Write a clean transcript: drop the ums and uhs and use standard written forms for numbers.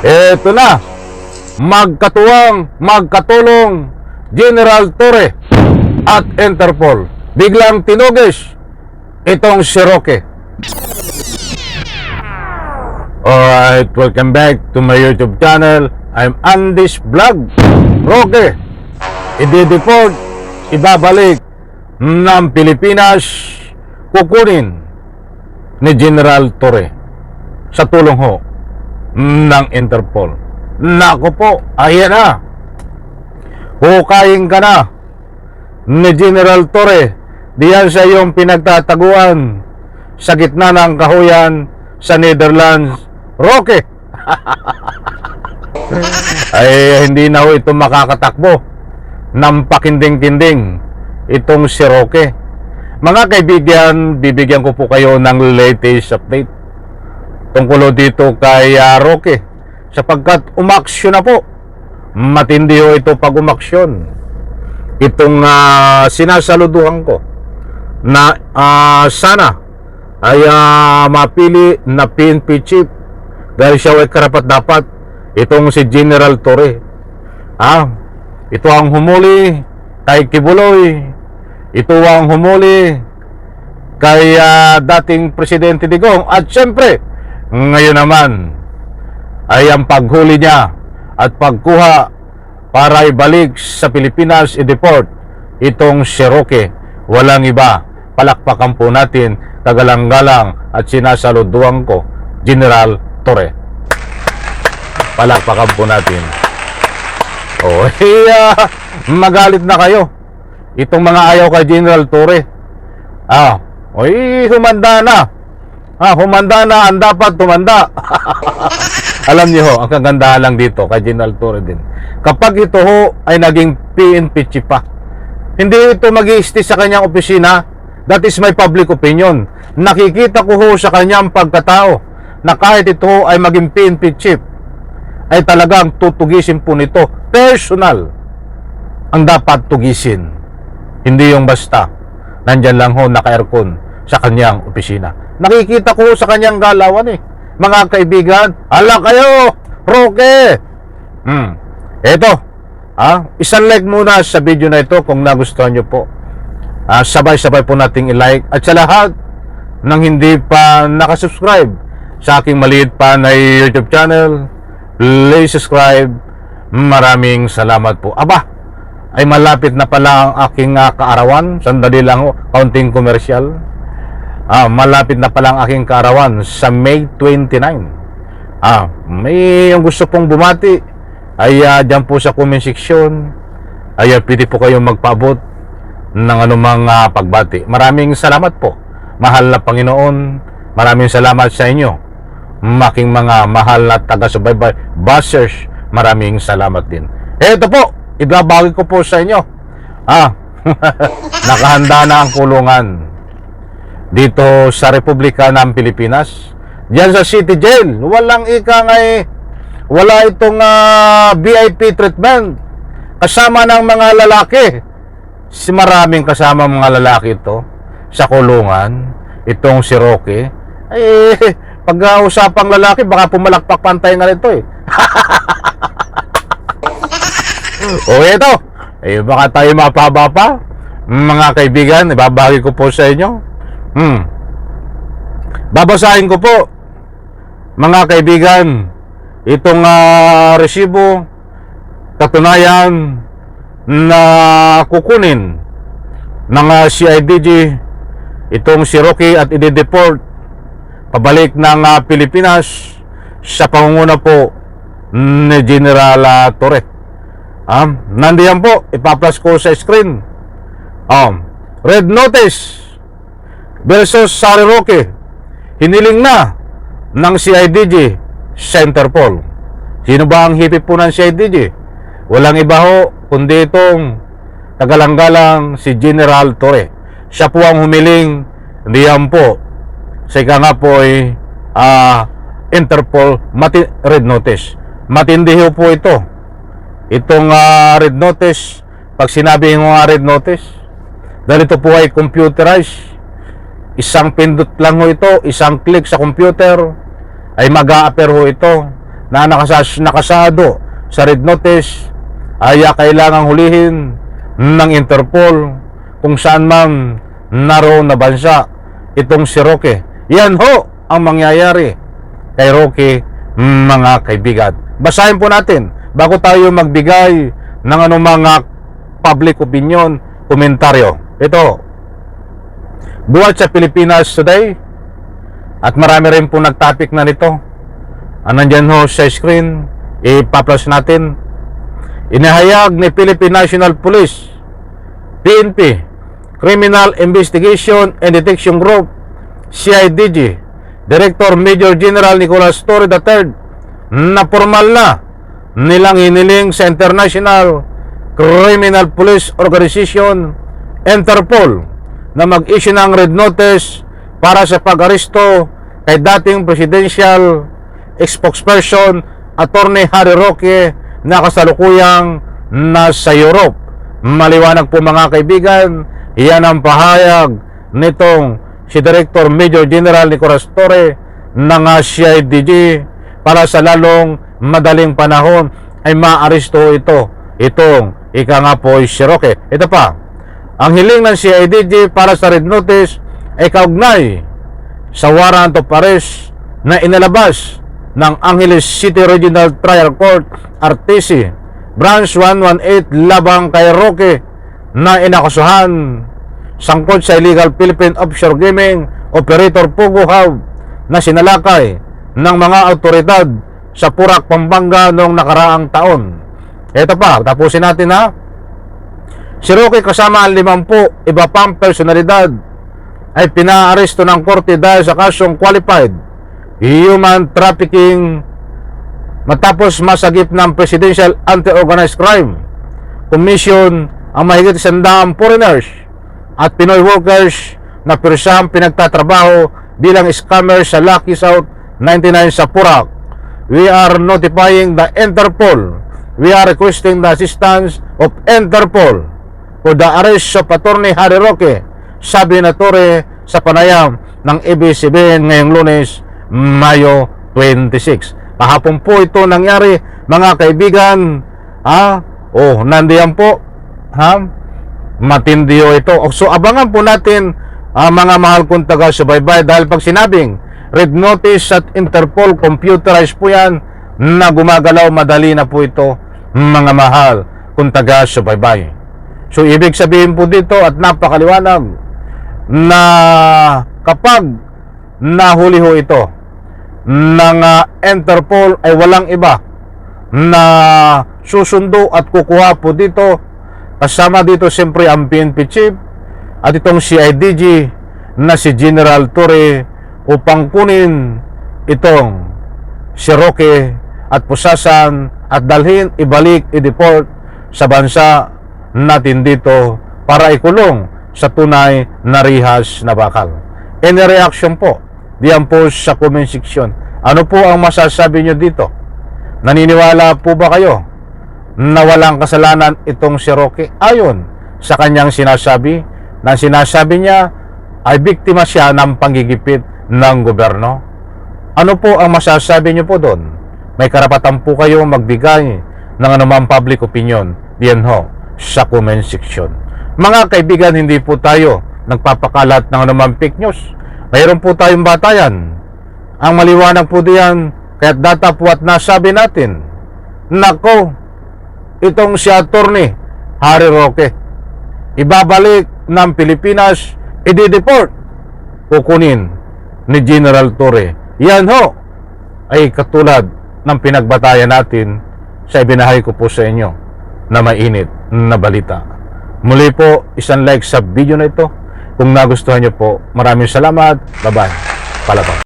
Eto na, magkatulong General Torre at Interpol. Biglang tinugis itong si Roque. Alright, welcome back to my YouTube channel. I'm Andy's Vlog. Roque, i-deport, ibabalik ng Pilipinas, kukunin ni General Torre sa tulong ho ng Interpol. Nako po, ayan na. Hukayin ka na ni General Torre. Diyan sa iyong pinagtataguan sa gitna ng kahuyan sa Netherlands. Roque. Ay hindi na ho ito makakatakbo ng pakinding-kinding itong si Roque. Mga kaibigan, bibigyan ko po kayo ng latest update tungkol dito kay Roque, sapagkat umaksyon na po. Matindi ho ito pag umaksyon. Itong sinasaluduhan ko na sana ay mapili na PNP chief dahil siya ay karapat-dapat, itong si General Torre. Ito ang humuli kay Kibuloy, ito ang humuli kay dating Presidente Digong, at siyempre ngayon naman ay ang paghuli niya at pagkuha para ibalik sa Pilipinas, i-deport itong si Roque. Walang iba, palakpakan po natin, kagalang-galang at sinasaluduhan ko, General Torre. Palakpakan po natin. Magalit na kayo itong mga ayaw kay General Torre. Humanda na. Humanda na ang dapat tumanda. Alam niyo ho, ang kagandahan lang dito kay General Torre din, kapag ito ho ay naging PNP chief pa, hindi ito mag-i-stay sa kanyang opisina. That is my public opinion. Nakikita ko ho sa kanyang pagkatao na kahit ito ho ay maging PNP chief, ay talagang tutugisin po nito. Personal ang dapat tugisin, hindi yung basta nandyan lang ho naka-aircon sa kanyang opisina. Nakikita ko sa kanyang galawan mga kaibigan. Ala kayo, Roque. Eto, isang like muna sa video na ito kung nagustuhan nyo po. Sabay-sabay po nating i-like. At sa lahat ng hindi pa nakasubscribe sa aking maliit pa na YouTube channel, please subscribe. Maraming salamat po. Ay malapit na pala ang aking kaarawan. Sandali lang ho, kaunting commercial. Malapit na pala ang aking kaarawan sa May 29. May yung gusto pong bumati ay dyan po sa comment section ay pwede po kayong magpaabot ng anumang pagbati. Maraming salamat po, mahal na Panginoon. Maraming salamat sa inyo, making mga mahal na taga-subaybay bashers. Maraming salamat din. Eto po, ibabagi ko po sa inyo. Nakahanda na ang kulungan dito sa Republika ng Pilipinas, diyan sa City Jail. Walang wala itong VIP treatment kasama ng mga lalaki. Maraming kasama mga lalaki ito sa kulungan. Itong si Roque, pag-usapang lalaki, baka pumalakpak pantay nga nito ito, baka tayo mapaba pa. Mga kaibigan, ibabagi ko po sa inyo. Babasahin ko po, mga kaibigan, itong resibo, katunayan na kukunin ng CIDG itong si Roque at i-deport pabalik ng Pilipinas sa pangunguna po ni General Torre. Nandiyan po, ipa-plus ko sa screen. Red notice versus Sari Roque, hiniling na ng CIDG sa Interpol. Sino ba ang hipip po ng CIDG? Walang iba ho kundi itong tagalang-galang si General Torre. Siya po ang humiling. Diyan po sa ika nga po ay Interpol red notice. Matindi ho po ito. Itong red notice, pag sinabi mo red notice, dahil ito po ay computerized, isang pindot lang ho ito, isang click sa computer ay mag-a-appear ho ito na nakasado sa red notice ay kailangang hulihin ng Interpol kung saan man naroon na bansa itong si Roque. Yan ho ang mangyayari kay Roque, mga kaibigan. Basahin po natin bago tayo magbigay ng anumang public opinion, komentaryo. Ito, buhat sa Pilipinas Today, at marami rin po nagtopic na nito. Nandyan ho sa screen, ipa-plus natin. Inahayag ni Philippine National Police, PNP, Criminal Investigation and Detection Group, CIDG, Director Major General Nicolas Torre III, na formal na nilang hiniling sa International Criminal Police Organization, Interpol, na mag-issue ng red notice para sa pag-aresto kay dating presidential spokesperson Attorney Harry Roque na kasalukuyang nasa Europe. Maliwanag po mga kaibigan, iyan ang pahayag nitong si Director Major General Nicolas Torre ng CIDG para sa lalong madaling panahon ay maaresto itong ika nga po si Roque. Ito pa, ang hiling ng CIDG para sa red notice ay kaugnay sa warrant of arrest na inalabas ng Angeles City Regional Trial Court, RTC, Branch 118 labang kay Roque na inakasuhan sangkot sa illegal Philippine offshore gaming operator Pogo Hub na sinalakay ng mga autoridad sa Porac, Pampanga noong nakaraang taon. Ito pa, tapusin natin ha. Si Roque kasama ang 50 iba pang personalidad ay pinaaresto ng korte dahil sa kasong qualified human trafficking matapos masagip ng Presidential Anti-Organized Crime Commission ang mahigit 100 foreigners at Pinoy workers na pirsahang pinagtatrabaho bilang scammer sa Lucky South 99 sa Porac. We are notifying the Interpol. We are requesting the assistance of Interpol for the arrest of Attorney Harry Roque, sabi na Torre sa panayam ng ABS-CBN ngayong Lunes, Mayo 26. Kahapon po ito nangyari mga kaibigan. Nandiyan po. Matindiyo ito. So abangan po natin mga mahal kong taga-subaybay, dahil pag sinabing red notice at Interpol, computerized po yan na gumagalaw, madali na po ito mga mahal kong taga-subaybay. So ibig sabihin po dito at napakaliwanag na kapag nahuli ho ito ng Interpol ay walang iba na susundo at kukuha po dito, kasama dito siyempre ang PNP chief at itong CIDG na si General Torre, upang kunin itong si Roque at pusasan at dalhin, ibalik, i-deport sa bansa natin dito para ikulong sa tunay na rihas na bakal. Any reaction po diyan po sa comment section. Ano po ang masasabi nyo dito? Naniniwala po ba kayo na walang kasalanan itong si Roque ayon sa kanyang sinasabi, na sinasabi niya ay biktima siya ng panggigipit ng gobyerno? Ano po ang masasabi nyo po doon? May karapatan po kayo magbigay ng anumang public opinion diyan ho sa comment section. Mga kaibigan, hindi po tayo nagpapakalat ng anumang fake news. Mayroon po tayong batayan. Ang maliwanag po diyan, kaya't data po at nasabi natin, nako, itong si Attorney Harry Roque, ibabalik ng Pilipinas, i-deport, kukunin ni General Torre. Yan ho ay katulad ng pinagbatayan natin sa ibinahay ko po sa inyo na mainit na balita. Muli po, isang like sa video na ito. Kung nagustuhan nyo po, maraming salamat. Bye-bye. Palabang.